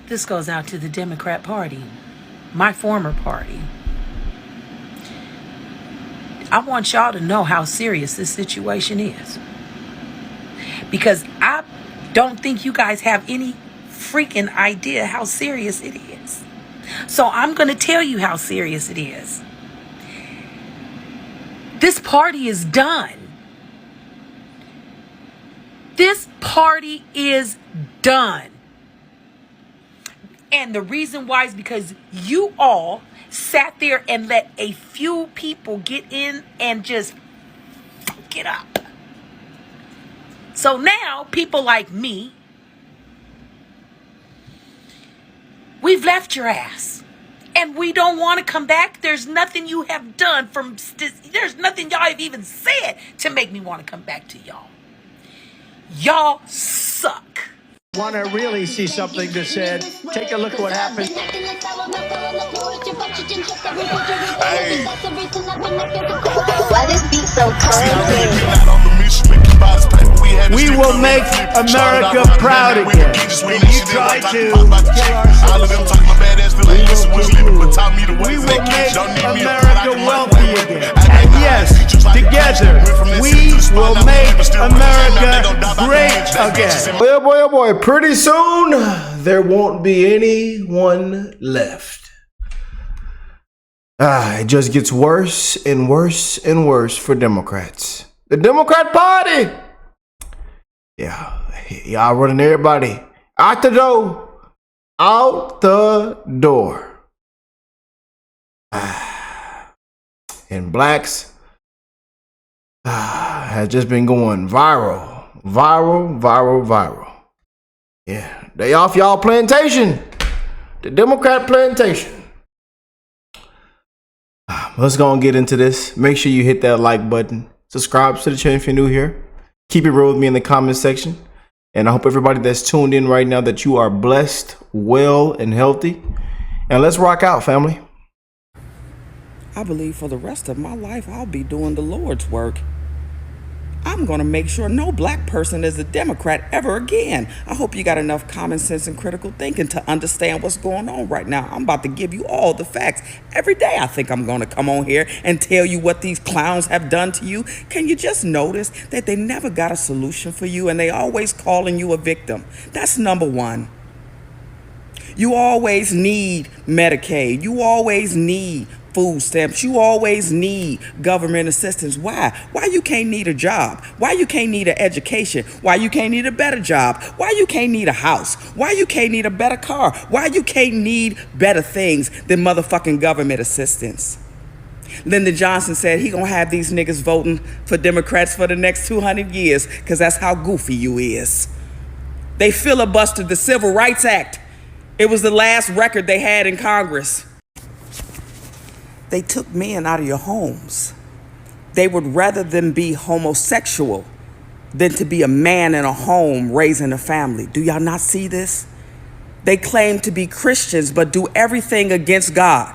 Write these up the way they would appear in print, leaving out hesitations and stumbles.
This goes out to the Democrat Party, my former party. I want y'all to know how serious this situation is. Because I don't think you guys have any freaking idea how serious it is. So I'm going to tell you how serious it is. This party is done. This party is done. And the reason why is because you all sat there and let a few people get in and just fuck it up. So now people like me, we've left your ass. And we don't want to come back. There's nothing you have done there's nothing y'all have even said to make me want to come back to y'all. Y'all suck. Want to really see something that said, take a look at what happened. Hey. Why this beat so cold? We will make America proud again. When you try to kill our we will make America wealthy again. And yes, together, we will make America great again. Boy, oh boy, oh boy, pretty soon, there won't be anyone left. It just gets worse and worse and worse for Democrats. The Democrat Party. Yeah, y'all running everybody out the door. Out the door. And blacks has just been going viral. Viral. Yeah, they off y'all plantation. The Democrat plantation. Let's go and get into this. Make sure you hit that like button. Subscribe to the channel if you're new here. Keep it real with me in the comment section. And I hope everybody that's tuned in right now that you are blessed, well, and healthy. And let's rock out, family. I believe for the rest of my life, I'll be doing the Lord's work. I'm going to make sure no black person is a Democrat ever again. I hope you got enough common sense and critical thinking to understand what's going on right now. I'm about to give you all the facts. Every day I think I'm going to come on here and tell you what these clowns have done to you. Can you just notice that they never got a solution for you and they always calling you a victim? That's number one. You always need Medicaid. You always need food stamps. You always need government assistance. Why? Why you can't need a job? Why you can't need an education? Why you can't need a better job? Why you can't need a house? Why you can't need a better car? Why you can't need better things than motherfucking government assistance? Lyndon Johnson said he gonna have these niggas voting for Democrats for the next 200 years because that's how goofy you is. They filibustered the Civil Rights Act. It was the last record they had in Congress. They took men out of your homes. They would rather them be homosexual than to be a man in a home raising a family. Do y'all not see this? They claim to be Christians but do everything against God.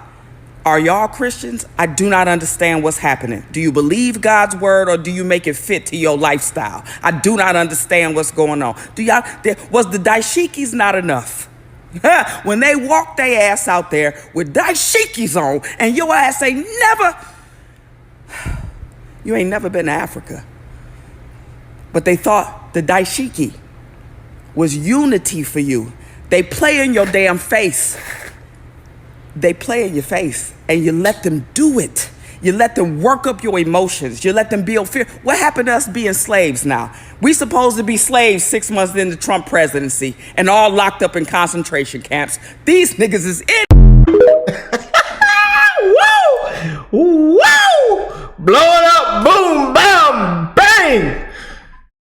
Are y'all Christians? I do not understand what's happening. Do you believe God's word or do you make it fit to your lifestyle? I do not understand what's going on. Was the dashikis not enough? When they walk their ass out there with dashikis on and your ass ain't never been to Africa. But they thought the dashiki was unity for you. They play in your damn face. They play in your face and you let them do it. You let them work up your emotions. You let them build fear. What happened to us being slaves now? We supposed to be slaves 6 months into the Trump presidency and all locked up in concentration camps. These niggas is in. Woo! Woo! Blow it up. Boom, bam, bang.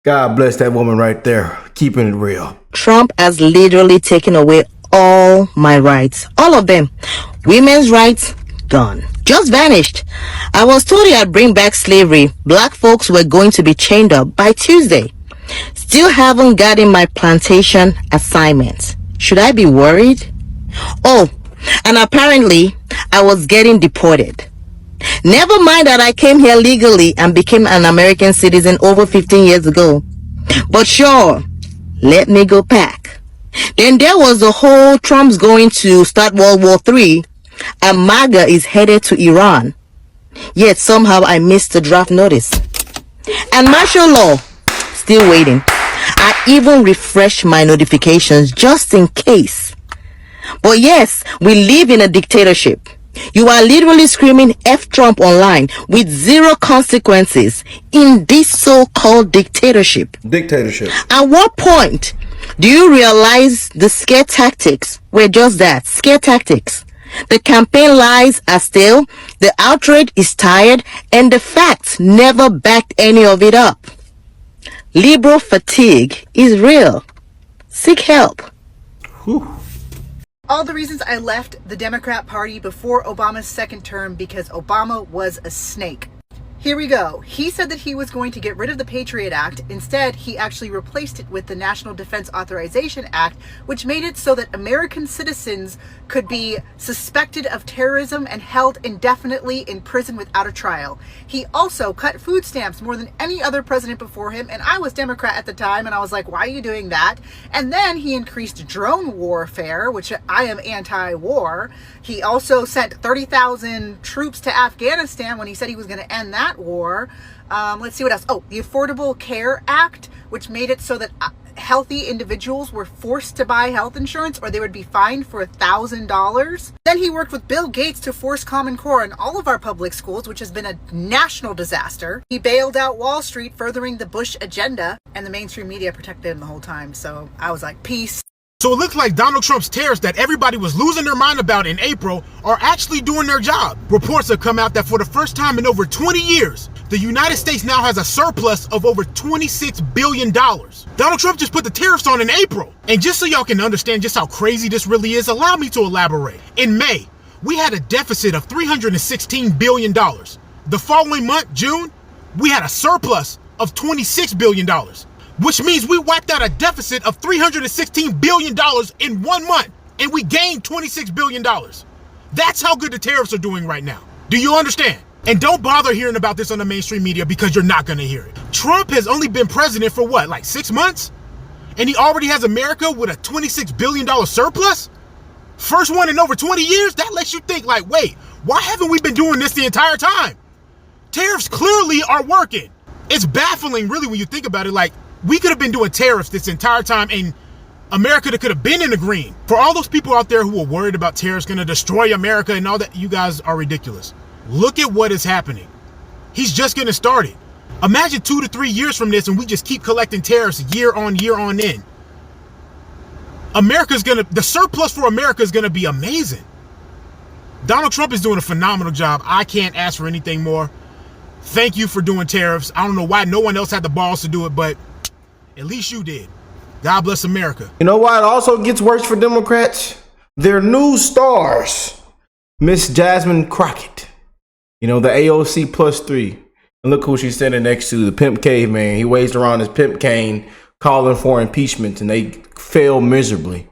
God bless that woman right there. Keeping it real. Trump has literally taken away all my rights. All of them. Women's rights, gone. Just vanished. I was told I'd bring back slavery. Black folks were going to be chained up by Tuesday. Still haven't gotten my plantation assignment. Should I be worried? Oh, and apparently I was getting deported. Never mind that I came here legally and became an American citizen over 15 years ago. But sure, let me go back. Then there was the whole Trump's going to start World War III and MAGA is headed to Iran. Yet somehow I missed the draft notice. And martial law, still waiting. I even refreshed my notifications just in case. But yes, we live in a dictatorship. You are literally screaming F Trump online with zero consequences in this so-called dictatorship. At what point do you realize the scare tactics were just that, scare tactics? The campaign lies are stale, the outrage is tired, and the facts never backed any of it up. Liberal fatigue is real. Seek help. All the reasons I left the Democrat Party before Obama's second term because Obama was a snake. Here we go. He said that he was going to get rid of the Patriot Act. Instead, he actually replaced it with the National Defense Authorization Act, which made it so that American citizens could be suspected of terrorism and held indefinitely in prison without a trial. He also cut food stamps more than any other president before him, and I was Democrat at the time, and I was like, why are you doing that? And then he increased drone warfare, which I am anti-war. He also sent 30,000 troops to Afghanistan when he said he was going to end that war. Let's see what else. Oh, the Affordable Care Act, which made it so that healthy individuals were forced to buy health insurance or they would be fined for $1,000. Then he worked with Bill Gates to force Common Core in all of our public schools, which has been a national disaster. He bailed out Wall Street, furthering the Bush agenda, and the mainstream media protected him the whole time. So I was like, peace. So it looks like Donald Trump's tariffs that everybody was losing their mind about in April are actually doing their job. Reports have come out that for the first time in over 20 years, the United States now has a surplus of over $26 billion. Donald Trump just put the tariffs on in April. And just so y'all can understand just how crazy this really is, allow me to elaborate. In May, we had a deficit of $316 billion. The following month, June, we had a surplus of $26 billion. Which means we wiped out a deficit of $316 billion in 1 month, and we gained $26 billion. That's how good the tariffs are doing right now. Do you understand? And don't bother hearing about this on the mainstream media because you're not going to hear it. Trump has only been president for what, like 6 months? And he already has America with a $26 billion surplus? First one in over 20 years? That lets you think like, wait, why haven't we been doing this the entire time? Tariffs clearly are working. It's baffling really when you think about it. Like, we could have been doing tariffs this entire time and America could have been in the green. For all those people out there who are worried about tariffs going to destroy America and all that, you guys are ridiculous. Look at what is happening. He's just getting started. Imagine 2 to 3 years from this and we just keep collecting tariffs year on end. The surplus for America is going to be amazing. Donald Trump is doing a phenomenal job. I can't ask for anything more. Thank you for doing tariffs. I don't know why no one else had the balls to do it, but at least you did. God bless America. You know why it also gets worse for Democrats? Their new stars. Miss Jasmine Crockett. You know, the AOC +3. And look who she's standing next to, the pimp caveman. He waved around his pimp cane calling for impeachment and they failed miserably.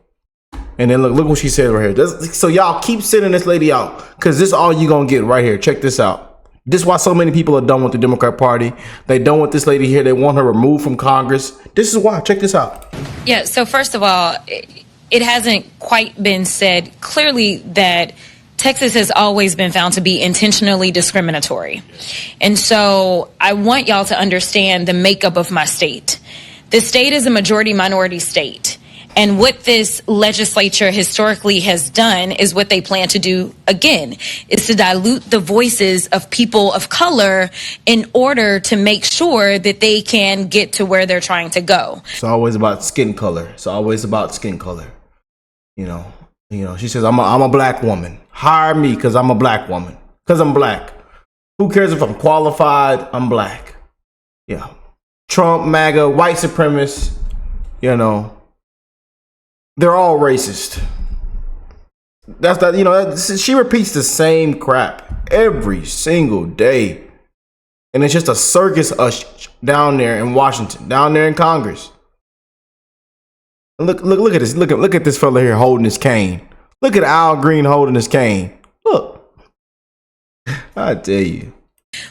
And then look what she said right here. So y'all keep sending this lady out because this is all you gonna get right here. Check this out. This is why so many people are done with the Democrat Party. They don't want this lady here. They want her removed from Congress. This is why. Check this out. Yeah, so first of all, it hasn't quite been said clearly that Texas has always been found to be intentionally discriminatory. And so I want y'all to understand the makeup of my state. The state is a majority minority state. And what this legislature historically has done is what they plan to do again, is to dilute the voices of people of color in order to make sure that they can get to where they're trying to go. It's always about skin color. It's always about skin color. You know, she says, I'm a black woman. Hire me because I'm a black woman. Because I'm black. Who cares if I'm qualified? I'm black. Yeah. Trump, MAGA, white supremacists, you know. They're all racist. That's that, you know, she repeats the same crap every single day. And it's just a circus down there in Washington, down there in Congress. Look at this. Look at this fella here holding his cane. Look at Al Green holding his cane. Look. I tell you.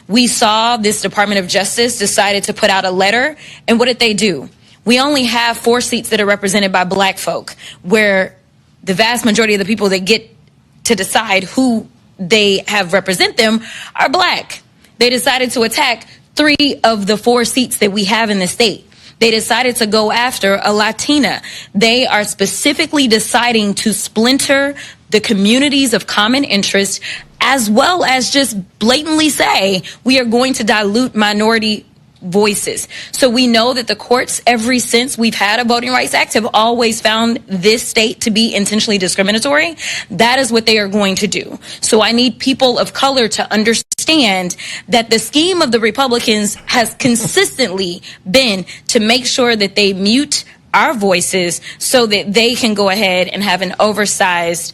We saw this Department of Justice decided to put out a letter. And what did they do? We only have 4 seats that are represented by black folk, where the vast majority of the people that get to decide who they have represent them are black. They decided to attack 3 of the 4 seats that we have in the state. They decided to go after a Latina. They are specifically deciding to splinter the communities of common interest, as well as just blatantly say we are going to dilute minority voices. So we know that the courts, ever since we've had a Voting Rights Act, have always found this state to be intentionally discriminatory. That is what they are going to do. So I need people of color to understand that the scheme of the Republicans has consistently been to make sure that they mute our voices so that they can go ahead and have an oversized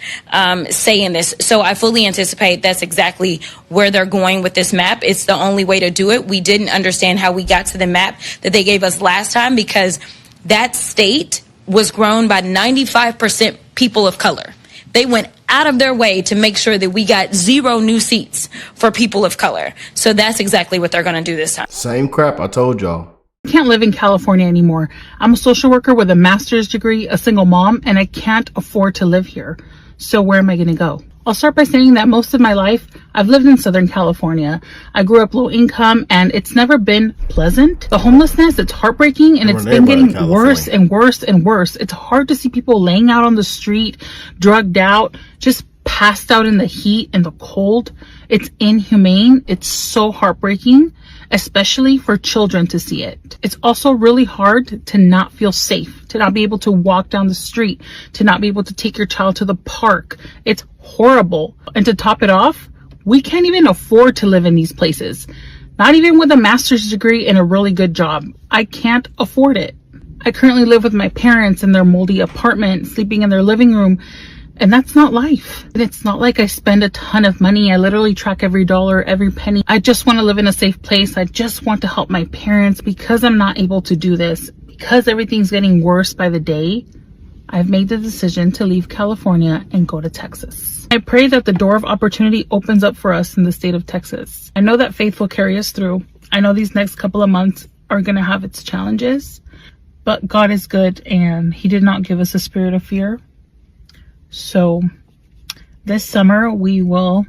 say in this. So I fully anticipate that's exactly where they're going with this map. It's the only way to do it. We didn't understand how we got to the map that they gave us last time, because that state was grown by 95% people of color. They went out of their way to make sure that we got 0 new seats for people of color. So that's exactly what they're going to do this time. Same crap I told y'all. I can't live in California anymore. I'm a social worker with a master's degree, a single mom, and I can't afford to live here. So where am I going to go? I'll start by saying that most of my life, I've lived in Southern California. I grew up low income, and it's never been pleasant. The homelessness, it's heartbreaking, and it's been getting worse and worse and worse. It's hard to see people laying out on the street, drugged out, just passed out in the heat and the cold. It's inhumane. It's so heartbreaking, especially for children to see it. It's also really hard to not feel safe, to not be able to walk down the street, to not be able to take your child to the park. It's horrible. And to top it off, we can't even afford to live in these places. Not even with a master's degree and a really good job. I can't afford it. I currently live with my parents in their moldy apartment, sleeping in their living room. And that's not life. And it's not like I spend a ton of money. I literally track every dollar, every penny. I just want to live in a safe place. I just want to help my parents. Because I'm not able to do this, because everything's getting worse by the day, I've made the decision to leave California and go to Texas. I pray that the door of opportunity opens up for us in the state of Texas. I know that faith will carry us through. I know these next couple of months are going to have its challenges, but God is good, and He did not give us a spirit of fear. So this summer we will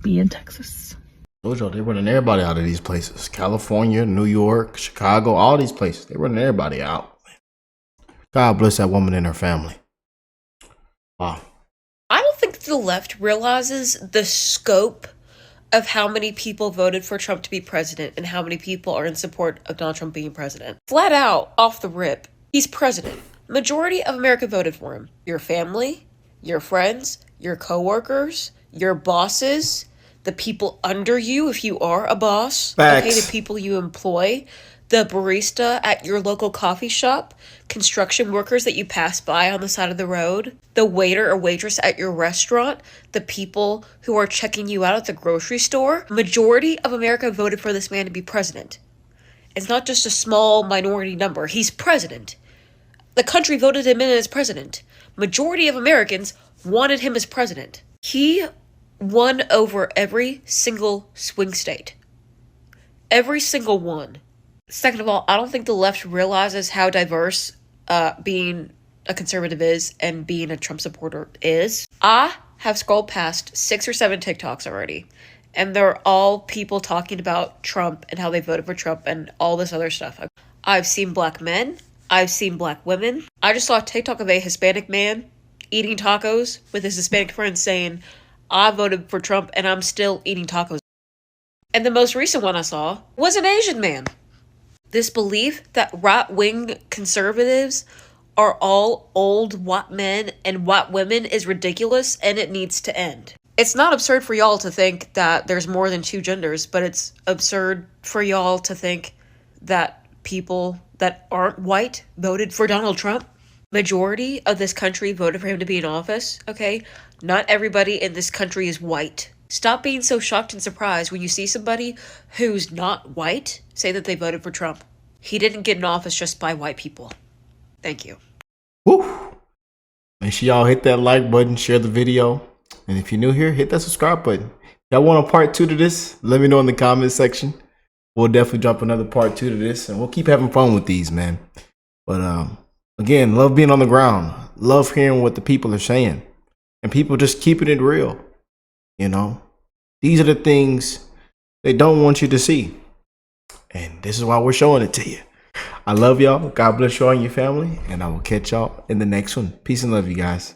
be in Texas. They're running everybody out of these places. California, New York, Chicago, all these places. They're running everybody out. God bless that woman and her family. Wow. I don't think the left realizes the scope of how many people voted for Trump to be president and how many people are in support of Donald Trump being president. Flat out, off the rip, he's president. Majority of America voted for him. Your family, your friends, your coworkers, your bosses, the people under you if you are a boss, Facts. Okay, the people you employ, the barista at your local coffee shop, construction workers that you pass by on the side of the road, the waiter or waitress at your restaurant, the people who are checking you out at the grocery store. Majority of America voted for this man to be president. It's not just a small minority number. He's president. The country voted him in as president. Majority of Americans wanted him as president. He won over every single swing state. Every single one. Second of all, I don't think the left realizes how diverse being a conservative is and being a Trump supporter is. I have scrolled past 6 or 7 TikToks already, and they're all people talking about Trump and how they voted for Trump and all this other stuff. I've seen black men. I've seen black women. I just saw a TikTok of a Hispanic man eating tacos with his Hispanic friends saying, I voted for Trump and I'm still eating tacos. And the most recent one I saw was an Asian man. This belief that right-wing conservatives are all old white men and white women is ridiculous, and it needs to end. It's not absurd for y'all to think that there's more than 2 genders, but it's absurd for y'all to think that people that aren't white voted for Donald Trump. Majority of this country voted for him to be in office, okay? Not everybody in this country is white. Stop being so shocked and surprised when you see somebody who's not white say that they voted for Trump. He didn't get in office just by white people. Thank you. Woo! Make sure y'all hit that like button, share the video. And if you're new here, hit that subscribe button. If y'all want a part 2 to this, let me know in the comment section. we'll definitely drop another part 2 to this, and we'll keep having fun with these, man. But again, love being on the ground, love hearing what the people are saying, and people just keeping it real. You know, these are the things they don't want you to see, and this is why we're showing it to you. I love y'all. God bless y'all and your family, and I will catch y'all in the next one. Peace and love, you guys.